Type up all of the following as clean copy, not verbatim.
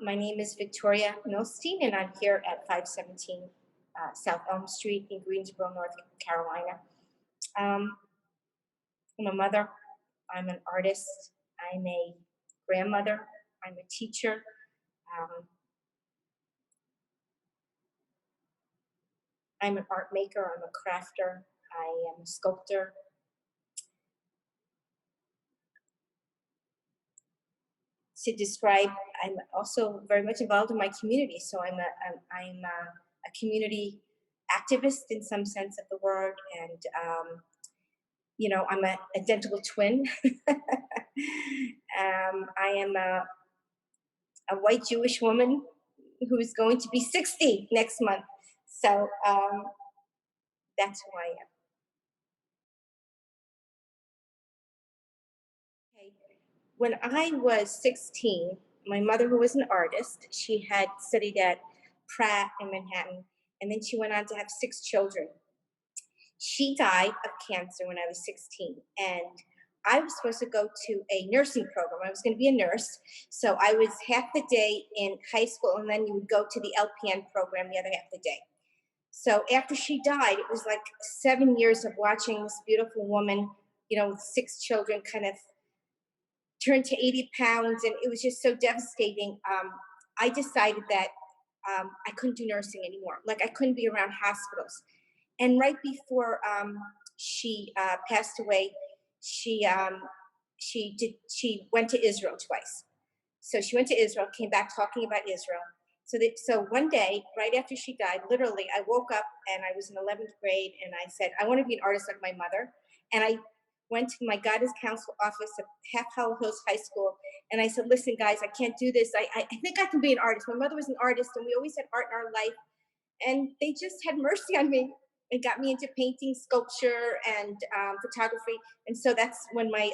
My name is Victoria Milstein, and I'm here at 517 South Elm Street in Greensboro, North Carolina. I'm a mother, I'm an artist, I'm a grandmother, I'm a teacher. I'm an art maker, I'm a crafter, I am a sculptor. To describe, I'm also very much involved in my community. So I'm a community activist in some sense of the word, and I'm an identical twin. I am a white Jewish woman who's going to be 60 next month. So that's who I am. When I was 16, my mother, who was an artist, she had studied at Pratt in Manhattan, and then she went on to have 6 children. She died of cancer when I was 16, and I was supposed to go to a nursing program. I was going to be a nurse, so I was half the day in high school, and then you would go to the LPN program the other half of the day. So after she died, it was like 7 years of watching this beautiful woman, with 6 children, kind of turned to 80 pounds, and it was just so devastating. I decided that I couldn't do nursing anymore. Like, I couldn't be around hospitals. And right before she passed away, she went to Israel twice. So she went to Israel, came back talking about Israel. So one day, right after she died, literally, I woke up and I was in 11th grade, and I said, I want to be an artist like my mother. And I went to my guidance council office at Half Hollow Hills High School, and I said, listen, guys, I can't do this. I think I can be an artist. My mother was an artist, and we always had art in our life. And they just had mercy on me and got me into painting, sculpture, and photography. And so that's when my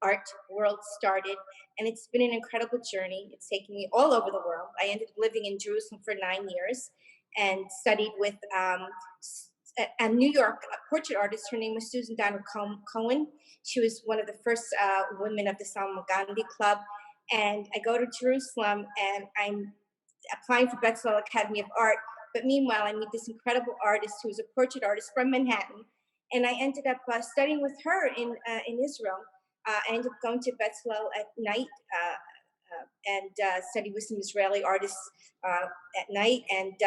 art world started. And it's been an incredible journey. It's taken me all over the world. I ended up living in Jerusalem for 9 years and studied with a New York portrait artist. Her name was Susan Donna Cohen. She was one of the first women of the Salman Gandhi Club. And I go to Jerusalem, and I'm applying for Bezalel Academy of Art. But meanwhile, I meet this incredible artist who's a portrait artist from Manhattan. And I ended up studying with her in Israel. I ended up going to Bezalel at night and studied with some Israeli artists at night. And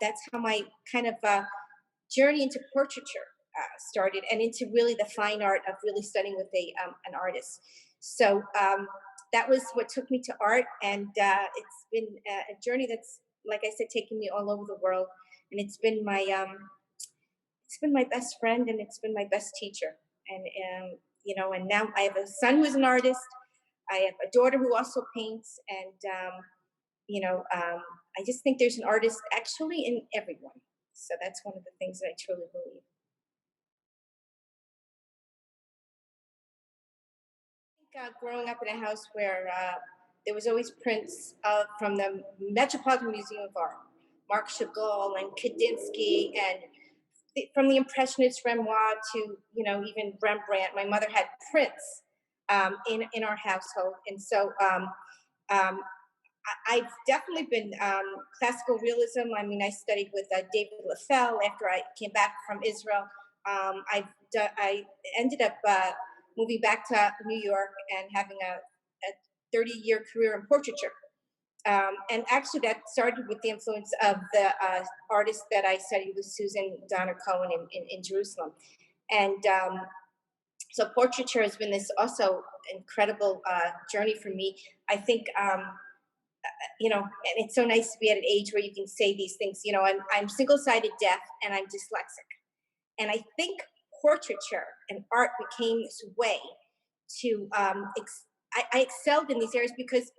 that's how my kind of journey into portraiture started, and into really the fine art of really studying with an artist. So that was what took me to art, and it's been a journey that's, like I said, taken me all over the world, and it's been my best friend, and it's been my best teacher. And and now I have a son who's an artist. I have a daughter who also paints, and I just think there's an artist actually in everyone. So that's one of the things that I truly believe. I think growing up in a house where there was always prints from the Metropolitan Museum of Art, Marc Chagall and Kandinsky, and from the Impressionist Renoir to even Rembrandt. My mother had prints in our household, and so I've definitely been classical realism. I mean, I studied with David Lafell after I came back from Israel. I ended up moving back to New York and having a 30-year career in portraiture. And actually, that started with the influence of the artist that I studied with, Susan Donna Cohen, in Jerusalem. And so portraiture has been this also incredible journey for me. I think, and it's so nice to be at an age where you can say these things. I'm single-sided deaf, and I'm dyslexic. And I think portraiture and art became this way to, I excelled in these areas because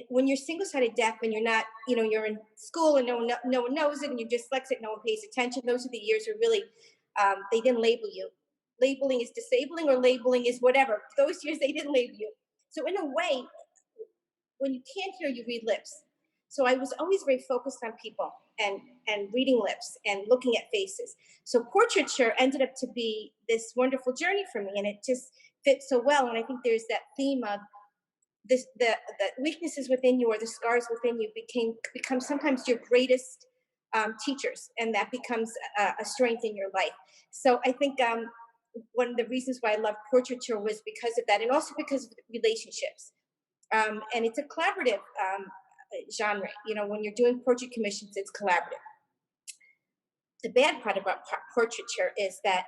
when you're single-sided deaf and you're not, you're in school and no one knows it, and you're dyslexic, no one pays attention. Those are the years where really they didn't label you. Labeling is disabling, or labeling is whatever. Those years they didn't label you. So in a way, when you can't hear, you read lips. So I was always very focused on people and reading lips and looking at faces. So portraiture ended up to be this wonderful journey for me, and it just fits so well. And I think there's that theme of the weaknesses within you or the scars within you become sometimes your greatest teachers, and that becomes a strength in your life. So I think one of the reasons why I love portraiture was because of that, and also because of relationships. And it's a collaborative genre. You know, when you're doing portrait commissions, it's collaborative. The bad part about portraiture is that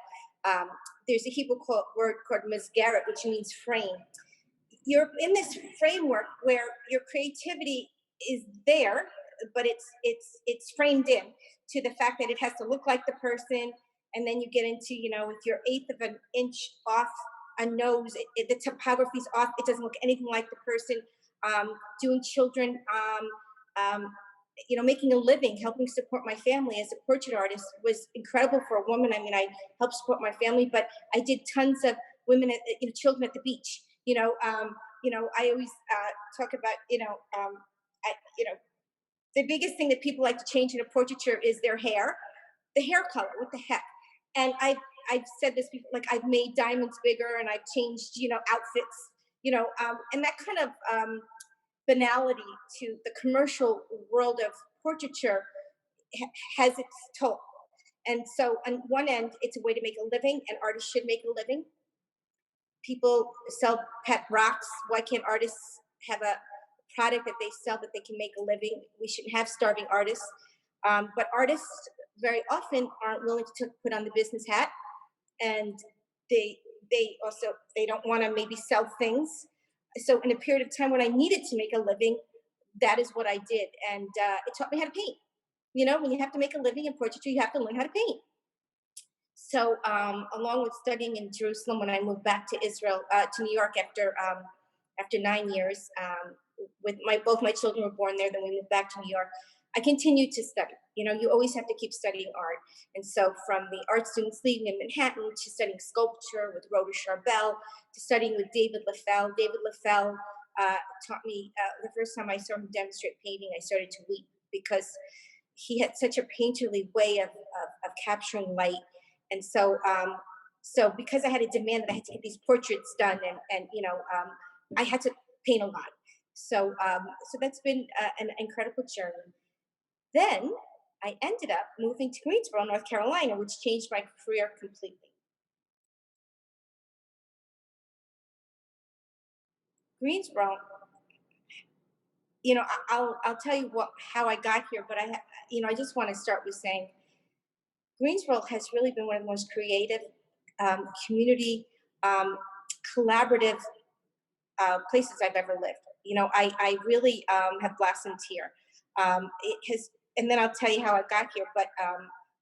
there's a Hebrew word called masgaret, which means frame. You're in this framework where your creativity is there, but it's framed in to the fact that it has to look like the person. And then you get into, you know, if you're eighth of an inch off a nose, the topography's off, it doesn't look anything like the person. Doing children, you know, making a living, helping support my family as a portrait artist was incredible for a woman. I mean, I helped support my family, but I did tons of women, you know, children at the beach. You know, I always talk about, you know, the biggest thing that people like to change in a portraiture is their hair, the hair color. What the heck? And I've said this before, like I've made diamonds bigger, and I've changed, you know, outfits, you know, and that kind of banality to the commercial world of portraiture has its toll. And so on one end, it's a way to make a living, and artists should make a living. People sell pet rocks. Why can't artists have a product that they sell that they can make a living? We shouldn't have starving artists. But artists very often aren't willing to put on the business hat, and they they don't want to maybe sell things. So in a period of time when I needed to make a living, that is what I did, and it taught me how to paint. You know, when you have to make a living in portraiture, you have to learn how to paint. So, along with studying in Jerusalem, when I moved back to Israel, to New York after 9 years, with both my children were born there, then we moved back to New York. I continued to study. You know, you always have to keep studying art. And so, from the Art Students League in Manhattan to studying sculpture with Rhoda Charbel to studying with David Leffel. David Leffel taught me the first time I saw him demonstrate painting, I started to weep because he had such a painterly way of capturing light. And so, so because I had a demand that I had to get these portraits done, and you know, I had to paint a lot. So, so that's been an incredible journey. Then I ended up moving to Greensboro, North Carolina, which changed my career completely. Greensboro, you know, I'll tell you how I got here, but you know, I just want to start with saying Greensboro has really been one of the most creative, community, collaborative places I've ever lived. You know, I really have blossomed here. It has, and then I'll tell you how I got here. But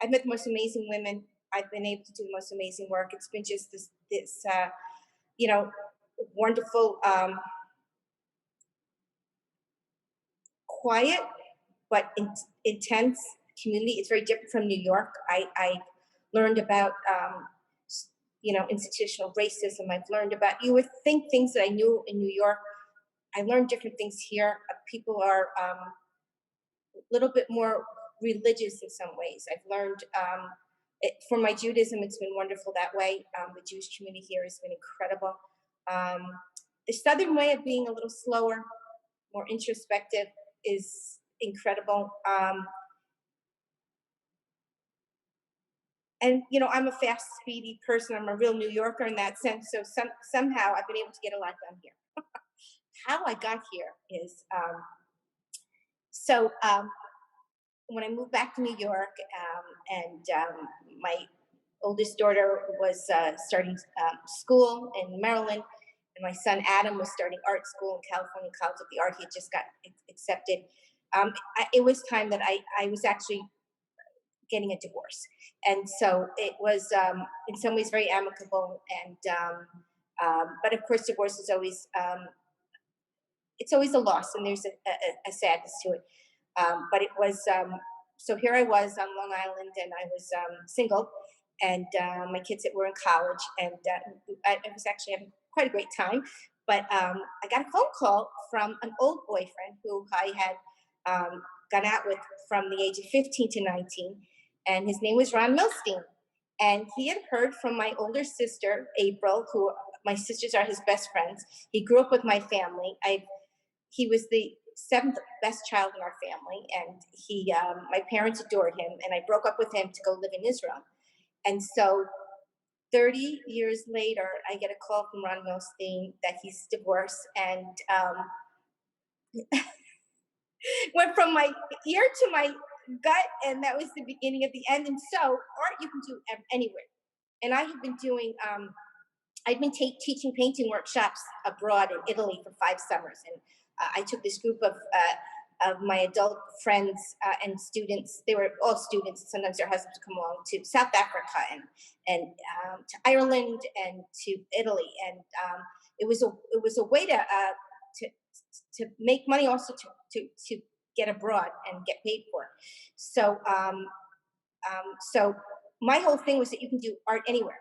I've met the most amazing women. I've been able to do the most amazing work. It's been just this you know, wonderful, quiet but intense community. It's very different from New York. I learned about you know, institutional racism. I've learned about, you would think things that I knew in New York. I learned different things here. People are a little bit more religious in some ways. I've learned for my Judaism, it's been wonderful that way. The Jewish community here has been incredible. The Southern way of being a little slower, more introspective is incredible. And you know, I'm a fast, speedy person. I'm a real New Yorker in that sense. So somehow I've been able to get a lot done here. How I got here is when I moved back to New York, and my oldest daughter was starting school in Maryland, and my son Adam was starting art school in California College of the Art. He had just got accepted. It was time that I was actually getting a divorce, and so it was in some ways very amicable. And but of course, divorce is always it's always a loss, and there's a sadness to it. But it was so here I was on Long Island, and I was single, and my kids were in college, and I was actually having quite a great time. But I got a phone call from an old boyfriend who I had gone out with from the age of 15 to 19, and his name was Ron Milstein. And he had heard from my older sister, April, who my sisters are his best friends. He grew up with my family. He was the seventh best child in our family, and my parents adored him. And I broke up with him to go live in Israel. And so 30 years later, I get a call from Ron Milstein that he's divorced, and went from my ear to my gut, and that was the beginning of the end. And so, art you can do anywhere. And I have been doing, I've been teaching painting workshops abroad in Italy for 5 summers, and I took this group of my adult friends and students. They were all students. Sometimes their husbands would come along to South Africa and to Ireland and to Italy, and it was a way to make money, also to get abroad and get paid for. So so my whole thing was that you can do art anywhere.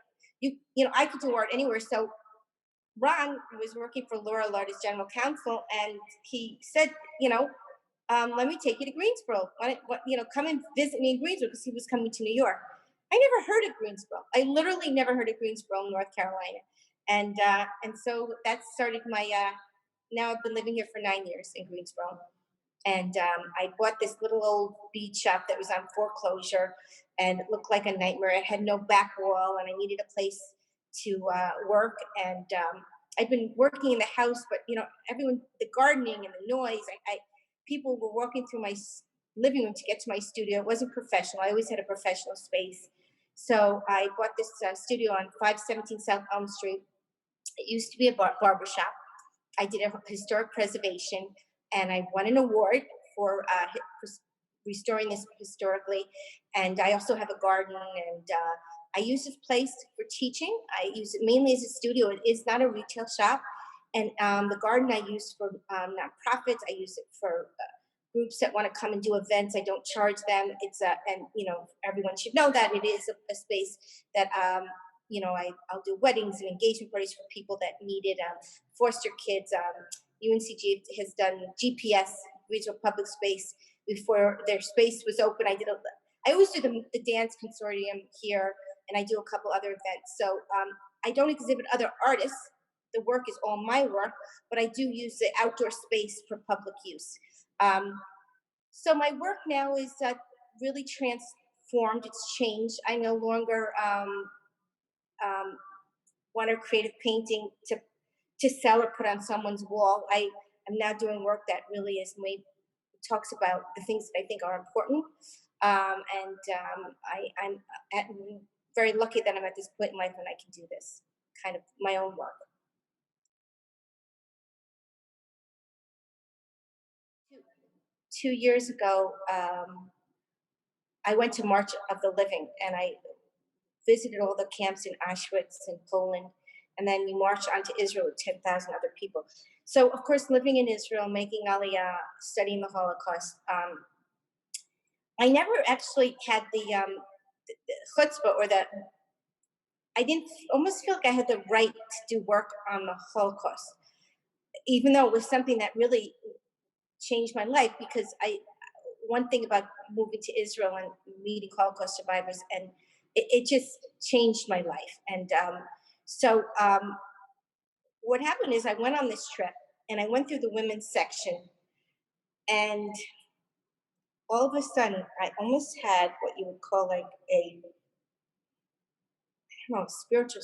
I could do art anywhere. So Ron was working for Laura Lard as general counsel, and he said, let me take you to Greensboro. Come and visit me in Greensboro, because he was coming to New York. I never heard of Greensboro. I literally never heard of Greensboro, North Carolina. And so that started my, now I've been living here for 9 years in Greensboro. And I bought this little old bead shop that was on foreclosure, and it looked like a nightmare. It had no back wall, and I needed a place to work. And I'd been working in the house, but everyone, the gardening and the noise, people were walking through my living room to get to my studio. It wasn't professional. I always had a professional space. So I bought this studio on 517 South Elm Street. It used to be a barber shop. I did a historic preservation, and I won an award for restoring this historically. And I also have a garden, and I use this place for teaching. I use it mainly as a studio. It is not a retail shop. And the garden I use for nonprofits. I use it for groups that want to come and do events. I don't charge them. And everyone should know that it is a space that I'll do weddings and engagement parties for people that need it. Foster kids. UNCG has done GPS, Regional Public Space, before their space was open. I always do the dance consortium here, and I do a couple other events. So I don't exhibit other artists. The work is all my work, but I do use the outdoor space for public use. So my work now is really transformed. It's changed. I no longer want a creative painting to sell or put on someone's wall. I am now doing work that really talks about the things that I think are important. I'm very lucky that I'm at this point in life when I can do this kind of my own work. 2 years ago, I went to March of the Living, and I visited all the camps in Auschwitz and Poland, and then we marched on to Israel with 10,000 other people. So, of course, living in Israel, making Aliyah, studying the Holocaust, I never actually had the chutzpah, or I didn't almost feel like I had the right to do work on the Holocaust, even though it was something that really changed my life. Because one thing about moving to Israel and meeting Holocaust survivors, and it just changed my life. And so what happened is I went on this trip, and I went through the women's section, and all of a sudden I almost had what you would call like a, I don't know, spiritual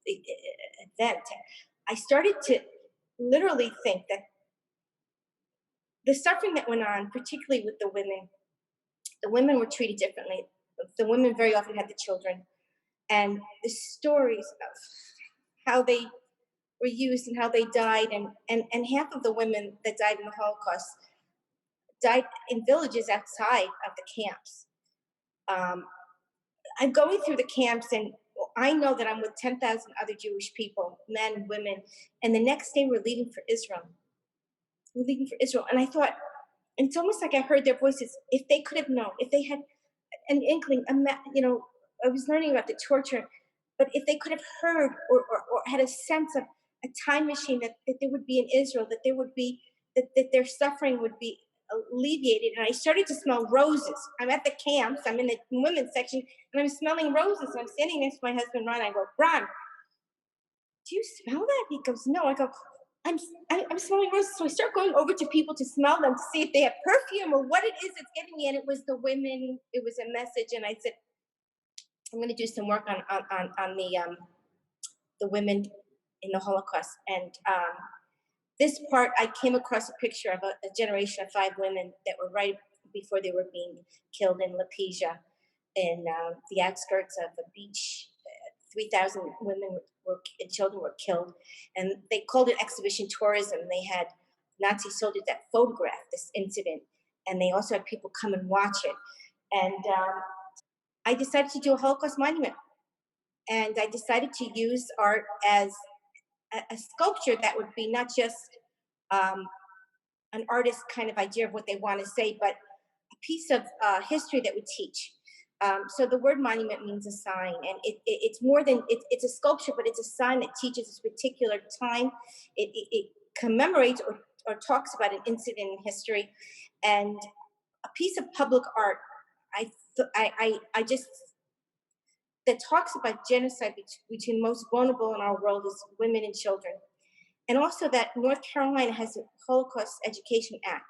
event. I started to literally think that the suffering that went on, particularly with the women were treated differently. The women very often had the children, and the stories of how they were used and how they died, and half of the women that died in the Holocaust died in villages outside of the camps. I'm going through the camps, and I know that I'm with 10,000 other Jewish people, men, women, and the next day we're leaving for Israel. We're leaving for Israel. And I thought, and it's almost like I heard their voices. If they could have known, if they had an inkling, I was learning about the torture, but if they could have heard or had a sense of a time machine that there would be in Israel, that there would be, that their suffering would be alleviated. And I started to smell roses. I'm at the camps, I'm in the women's section, and I'm smelling roses. And I'm standing next to my husband, Ron. I go, Ron, do you smell that? He goes, no. I go, I'm smelling roses. So I start going over to people to smell them to see if they have perfume or what it is that's getting me. And it was the women. It was a message. And I said, I'm going to do some work on the women in the Holocaust. And this part, I came across a picture of a generation of 5 women that were right before they were being killed in Lapesia, in the outskirts of a beach. 3,000 women and children were killed, and they called it exhibition tourism. They had Nazi soldiers that photographed this incident, and they also had people come and watch it. And I decided to do a Holocaust monument, and I decided to use art as a sculpture that would be not just um, an artist kind of idea of what they want to say, but a piece of history that would teach. So the word monument means a sign, and it's more than it's a sculpture, but it's a sign that teaches this particular time. It commemorates or talks about an incident in history, and a piece of public art. I just that talks about genocide between the most vulnerable in our world is women and children, and also that North Carolina has a Holocaust Education Act,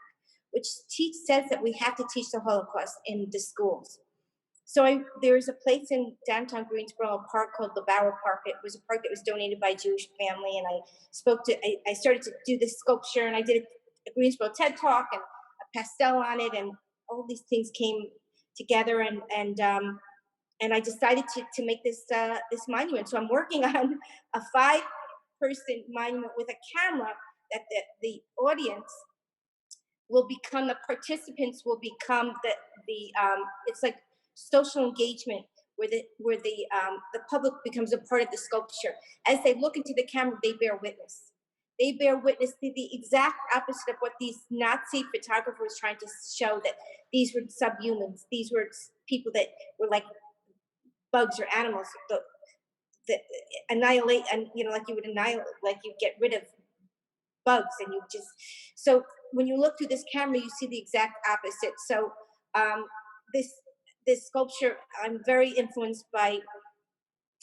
which says that we have to teach the Holocaust in the schools. So there's a place in downtown Greensboro, a park called the Bower Park. It was a park that was donated by a Jewish family, and I started to do this sculpture, and I did a Greensboro TED Talk and a pastel on it, and all these things came together, and I decided to make this monument. So I'm working on a 5-person monument with a camera that the audience will become, the participants will become the it's like social engagement where the public becomes a part of the sculpture. As they look into the camera, they bear witness. They bear witness to the exact opposite of what these Nazi photographers trying to show, that these were subhumans. These were people that were like bugs or animals. The annihilate, and like you would annihilate, like you get rid of bugs, and you just, so when you look through this camera you see the exact opposite. So um, this sculpture, I'm very influenced by,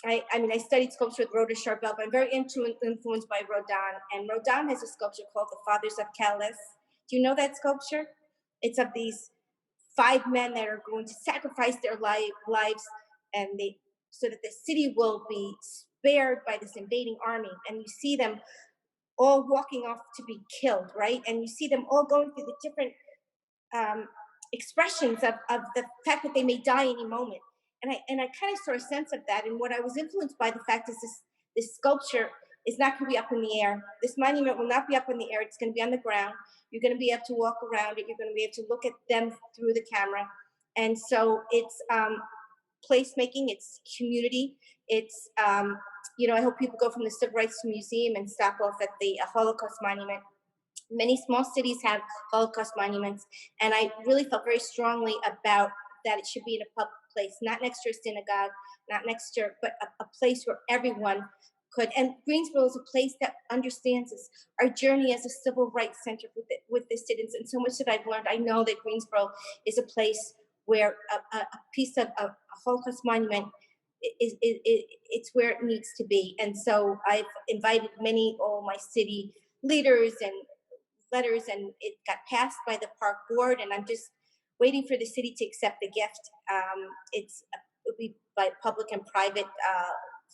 I mean, I studied sculpture with Rhoda Charbel, but I'm very influenced by Rodin, and Rodin has a sculpture called the Fathers of Calais. Do you know that sculpture? It's of these 5 men that are going to sacrifice their lives, and they, so that the city will be spared by this invading army. And you see them all walking off to be killed, right? And you see them all going through the different expressions of the fact that they may die any moment. And I kind of saw a sense of that. And what I was influenced by, the fact is this sculpture is not going to be up in the air. This monument will not be up in the air. It's going to be on the ground. You're going to be able to walk around it. You're going to be able to look at them through the camera. And so it's placemaking, it's community, it's I hope people go from the Civil Rights Museum and stop off at the Holocaust Monument. Many small cities have Holocaust monuments, and I really felt very strongly about that it should be in a public place, not next to a synagogue, not next to, but a place where everyone could. And Greensboro is a place that understands this, our journey as a civil rights center with the citizens. And so much that I've learned, I know that Greensboro is a place where a piece of a Holocaust monument it's where it needs to be. And so I've invited all my city leaders and letters, and it got passed by the park board, and I'm just waiting for the city to accept the gift. It'll be by public and private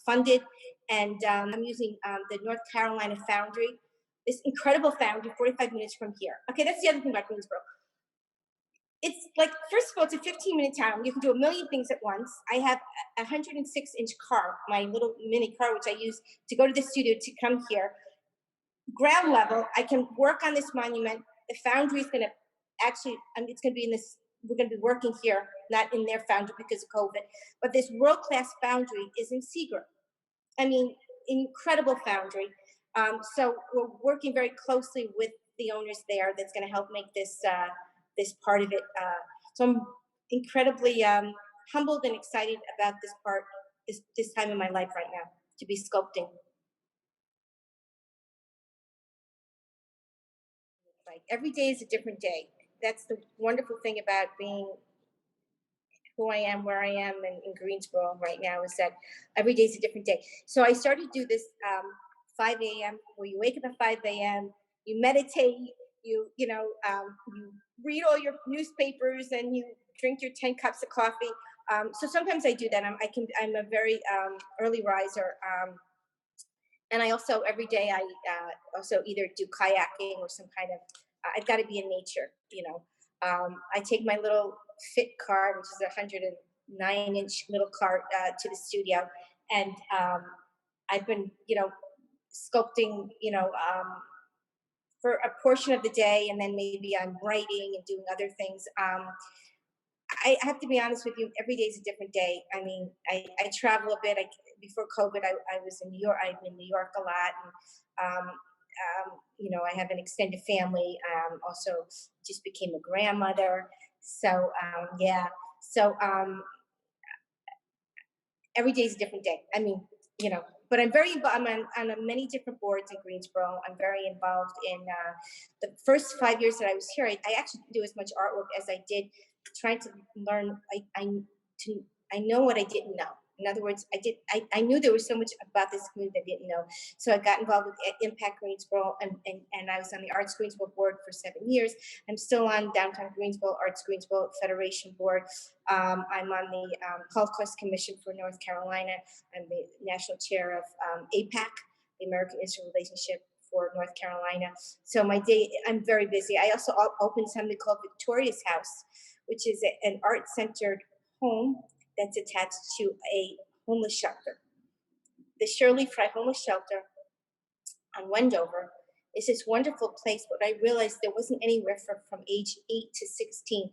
funded, and I'm using the North Carolina Foundry, this incredible foundry 45 minutes from here. Okay, that's the other thing about Greensboro. It's like, first of all, it's a 15-minute town. You can do a million things at once. I have a 106-inch car, my little mini car, which I use to go to the studio to come here. Ground level, I can work on this monument. The foundry is going to actually, it's going to be in this, we're going to be working here, not in their foundry because of COVID. But this world-class foundry is in Seagram. I mean, incredible foundry. So we're working very closely with the owners there. That's going to help make this part of it. So I'm incredibly humbled and excited about this time in my life right now, to be sculpting. Like, every day is a different day. That's the wonderful thing about being who I am, where I am in Greensboro right now, is that every day is a different day. So I started to do this 5 a.m., where you wake up at 5 a.m., you meditate, you read all your newspapers and you drink your 10 cups of coffee. So sometimes I do that. I'm a very early riser. And I also, every day, I also either do kayaking or some kind of, I've got to be in nature. I take my little fit car, which is a 109-inch little car, to the studio. And I've been, sculpting, for a portion of the day, and then maybe I'm writing and doing other things. I have to be honest with you, every day is a different day. I mean, I travel a bit. Before COVID, I was in New York. I'm in New York a lot. And, I have an extended family. Also, just became a grandmother. So, yeah. So, every day is a different day. I mean, but I'm very involved. I'm on many different boards in Greensboro. I'm very involved in the first 5 years that I was here. I actually didn't do as much artwork as I did trying to learn. I know what I didn't know. In other words, I knew there was so much about this community I didn't know. So I got involved with Impact Greensboro, and I was on the Arts Greensboro board for 7 years. I'm still on Downtown Greensboro, Arts Greensboro Federation board. I'm on the Holocaust Commission for North Carolina. I'm the national chair of APAC, the American Israel Relationship for North Carolina. So my day, I'm very busy. I also opened something called Victoria's House, which is an art-centered home that's attached to a homeless shelter. The Shirley Frye Homeless Shelter on Wendover is this wonderful place, but I realized there wasn't anywhere from age 8 to 16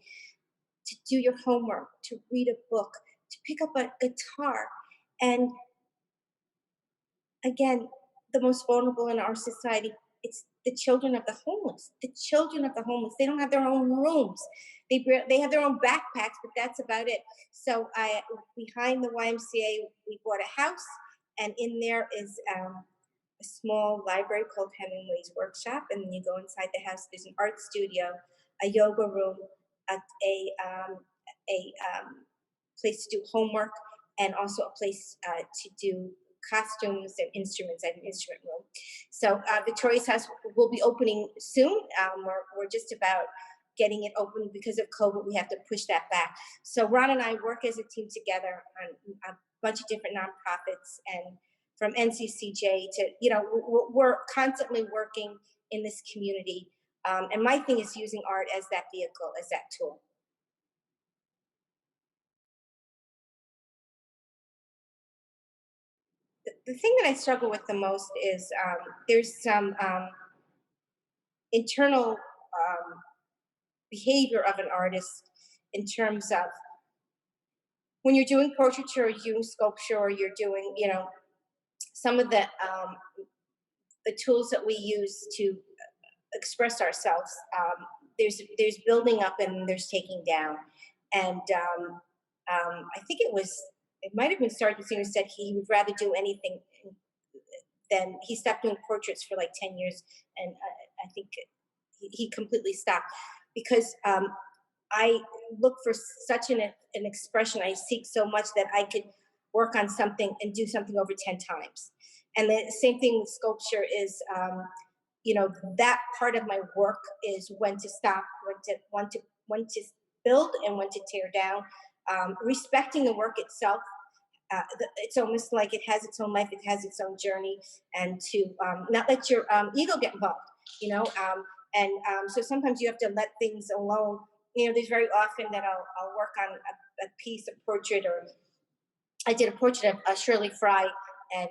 to do your homework, to read a book, to pick up a guitar. And again, the most vulnerable in our society, it's the children of the homeless. The children of the homeless, they don't have their own rooms. They have their own backpacks, but that's about it. So behind the YMCA, we bought a house, and in there is a small library called Hemingway's Workshop. And then you go inside the house. There's an art studio, a yoga room, a place to do homework, and also a place to do costumes and instruments at an instrument room. So Victoria's House will be opening soon. We're just about getting it open. Because of COVID, we have to push that back. So Ron and I work as a team together on a bunch of different nonprofits, and from NCCJ to, we're constantly working in this community. And my thing is using art as that vehicle, as that tool. The thing that I struggle with the most is there's some internal behavior of an artist in terms of when you're doing portraiture, or you're doing sculpture, or you're doing, some of the tools that we use to express ourselves. There's building up and there's taking down, and I think it might have been Sergeant Senior said he would rather do anything than he stopped doing portraits for like 10 years, and I think he completely stopped because I look for such an expression. I seek so much that I could work on something and do something over 10 times. And the same thing with sculpture is, that part of my work is when to stop, when to build, and when to tear down. Respecting the work itself. It's almost like it has its own life, it has its own journey, and to not let your ego get involved, so sometimes you have to let things alone. There's very often that I'll work on a piece, a portrait, or I did a portrait of Shirley Frye, and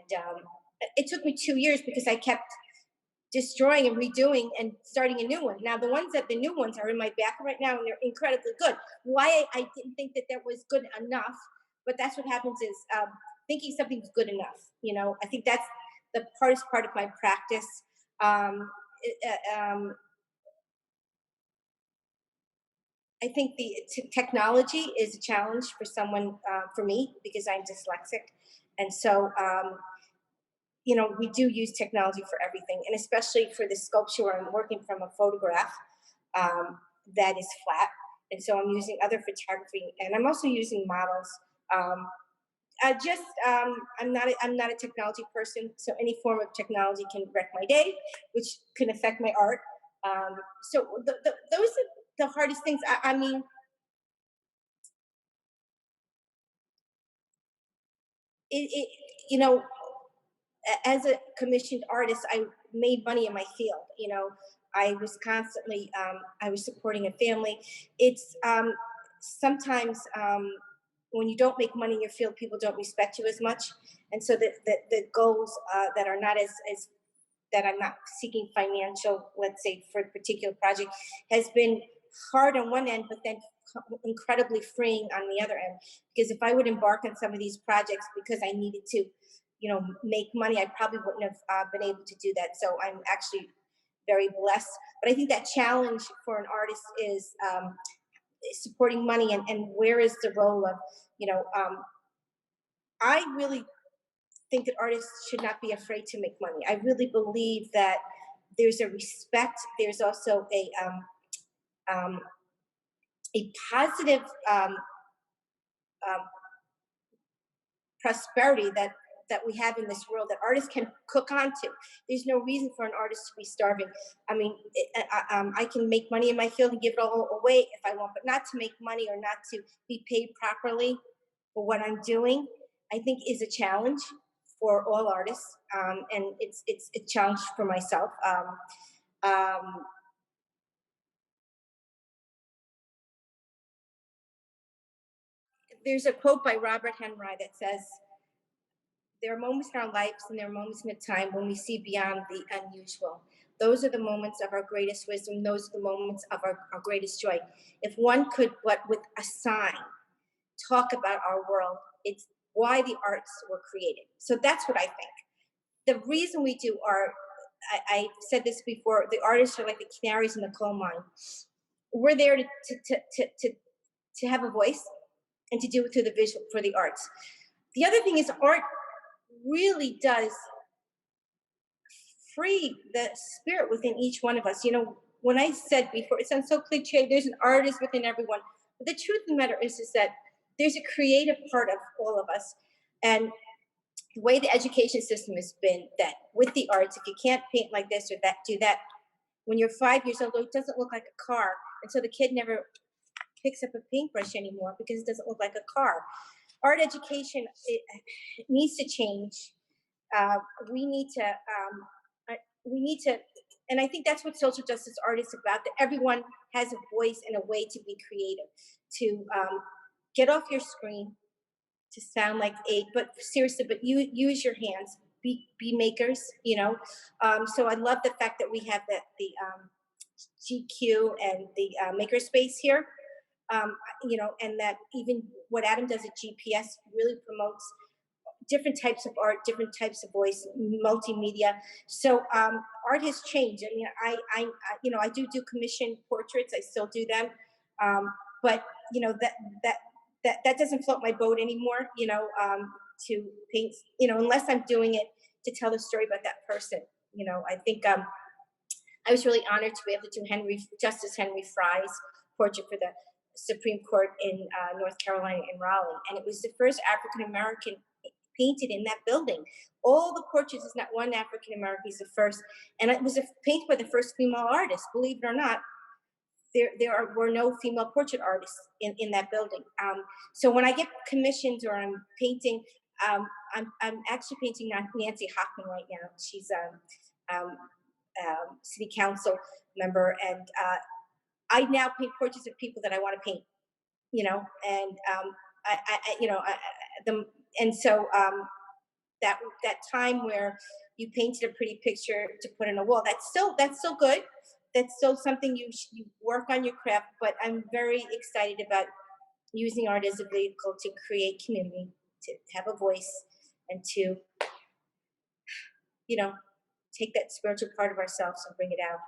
it took me 2 years because I kept destroying and redoing and starting a new one. Now, the new ones are in my back right now, and they're incredibly good. Why I didn't think that was good enough, but that's what happens is thinking something's good enough. I think that's the hardest part of my practice. I think the technology is a challenge for someone, for me, because I'm dyslexic. And so, we do use technology for everything, and especially for the sculpture where I'm working from a photograph that is flat. And so I'm using other photography, and I'm also using models. I'm not a technology person, so any form of technology can wreck my day, which can affect my art. So those are the hardest things. I mean, it you know, as a commissioned artist, I made money in my field. I was constantly, I was supporting a family. It's sometimes when you don't make money in your field, people don't respect you as much, and so the goals that are not as that I'm not seeking financial, let's say, for a particular project, has been hard on one end, but then incredibly freeing on the other end. Because if I would embark on some of these projects because I needed to, make money, I probably wouldn't have been able to do that. So I'm actually very blessed. But I think that challenge for an artist is supporting money, and where is the role of, you know, um, I really think that artists should not be afraid to make money. I really believe that there's a respect. There's also um, a positive um, prosperity that we have in this world that artists can cook onto. There's no reason for an artist to be starving. I mean, I can make money in my field and give it all away if I want, but not to make money or not to be paid properly for what I'm doing, I think is a challenge for all artists, and it's a challenge for myself. Um, there's a quote by Robert Henry that says, "There are moments in our lives and there are moments in the time when we see beyond the unusual. Those are the moments of our greatest wisdom. Those are the moments of our greatest joy. If one could, but with a sign, talk about our world, it's why the arts were created." So that's what I think. The reason we do art, I said this before, the artists are like the canaries in the coal mine. We're there to have a voice and to do it through the visual for the arts. The other thing is art really does free the spirit within each one of us. When I said before, it sounds so cliche, there's an artist within everyone. But the truth of the matter is that there's a creative part of all of us. And the way the education system has been, that with the arts, if you can't paint like this or that, do that. When you're 5 years old, it doesn't look like a car. And so the kid never picks up a paintbrush anymore because it doesn't look like a car. Art education, it needs to change. Uh, we need to, we need to, and I think that's what social justice art is about, that everyone has a voice and a way to be creative, to get off your screen, to sound like but seriously, but you use your hands, be makers, so I love the fact that we have the GQ and the makerspace here, and that even what Adam does at GPS really promotes different types of art, different types of voice, multimedia. So art has changed. I mean, I do commission portraits. I still do them, but that that doesn't float my boat anymore. To paint, unless I'm doing it to tell the story about that person. I think I was really honored to be able to do Justice Henry Frye's portrait for the Supreme Court in North Carolina in Raleigh, and it was the first African American painted in that building. All the portraits is not one African American; he's the first, and it was painted by the first female artist. Believe it or not, were no female portrait artists in that building. So when I get commissions or I'm painting, I'm actually painting Nancy Hoffman right now. She's city council member, and I now paint portraits of people that I want to paint. And the and so that time where you painted a pretty picture to put on a wall, that's still good. That's still something you work on your craft. But I'm very excited about using art as a vehicle to create community, to have a voice, and to take that spiritual part of ourselves and bring it out.